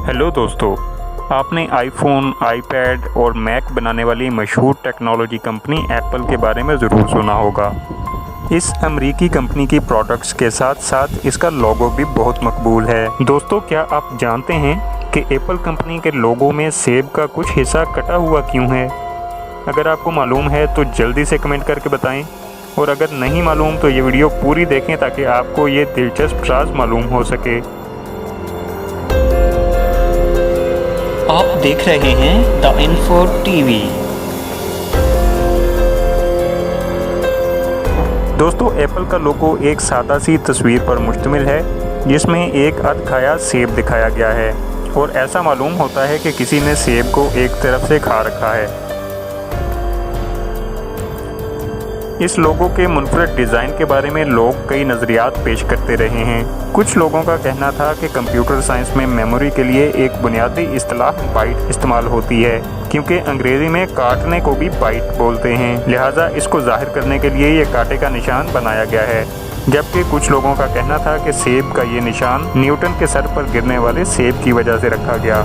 Hello दोस्तों, आपने iPhone, iPad और मैक बनाने वाली मशहूर टेक्नोलॉजी कंपनी एप्पल के बारे में ज़रूर सुना होगा। इस अमेरिकी कंपनी की प्रोडक्ट्स के साथ साथ इसका लोगो भी बहुत मकबूल है। दोस्तों, क्या आप जानते हैं कि एप्पल कंपनी के लोगो में सेब का कुछ हिस्सा कटा हुआ क्यों है? अगर आपको मालूम है तो जल्दी से कमेंट करके बताएं, और अगर नहीं मालूम तो ये वीडियो पूरी देखें ताकि आपको ये दिलचस्प राज मालूम हो सके। आप देख रहे हैं द इन्फो टीवी। दोस्तों, एप्पल का लोगो एक सादा सी तस्वीर पर मुश्तमिल है जिसमें एक अध खाया सेब दिखाया गया है और ऐसा मालूम होता है कि किसी ने सेब को एक तरफ से खा रखा है। इस लोगो के मुनफरद डिज़ाइन के बारे में लोग कई नज़रियात पेश करते रहे हैं। कुछ लोगों का कहना था कि कंप्यूटर साइंस में मेमोरी के लिए एक बुनियादी इस्तिलाह बाइट इस्तेमाल होती है, क्योंकि अंग्रेज़ी में काटने को भी बाइट बोलते हैं, लिहाजा इसको जाहिर करने के लिए ये कांटे का निशान बनाया गया है। जबकि कुछ लोगों का कहना था कि सेब का ये निशान न्यूटन के सर पर गिरने वाले सेब की वजह से रखा गया।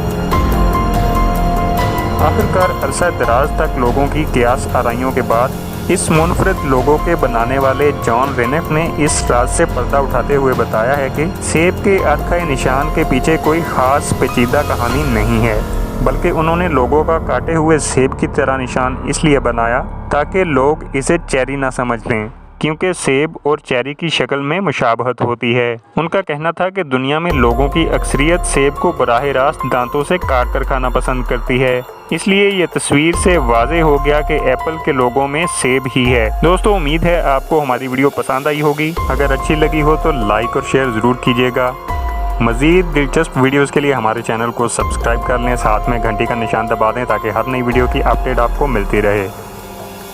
आखिरकार अरसा दराज तक लोगों की कियास आराइयों के बाद इस मुनफरद लोगो के बनाने वाले जॉन रेनेफ ने इस राज से पर्दा उठाते हुए बताया है कि सेब के अधखाए निशान के पीछे कोई ख़ास पेचीदा कहानी नहीं है, बल्कि उन्होंने लोगों का काटे हुए सेब की तरह निशान इसलिए बनाया ताकि लोग इसे चेरी ना समझ लें, क्योंकि सेब और चेरी की शक्ल में मुशाबहत होती है। उनका कहना था कि दुनिया में लोगों की अक्सरियत सेब को बराह रास्त दांतों से काट कर खाना पसंद करती है, इसलिए ये तस्वीर से वाज़ेह हो गया कि एप्पल के लोगों में सेब ही है। दोस्तों, उम्मीद है आपको हमारी वीडियो पसंद आई होगी। अगर अच्छी लगी हो तो लाइक और शेयर ज़रूर कीजिएगा। मज़ीद दिलचस्प वीडियोज़ के लिए हमारे चैनल को सब्सक्राइब कर लें, साथ में घंटी का निशान दबा दें ताकि हर नई वीडियो की अपडेट आपको मिलती रहे।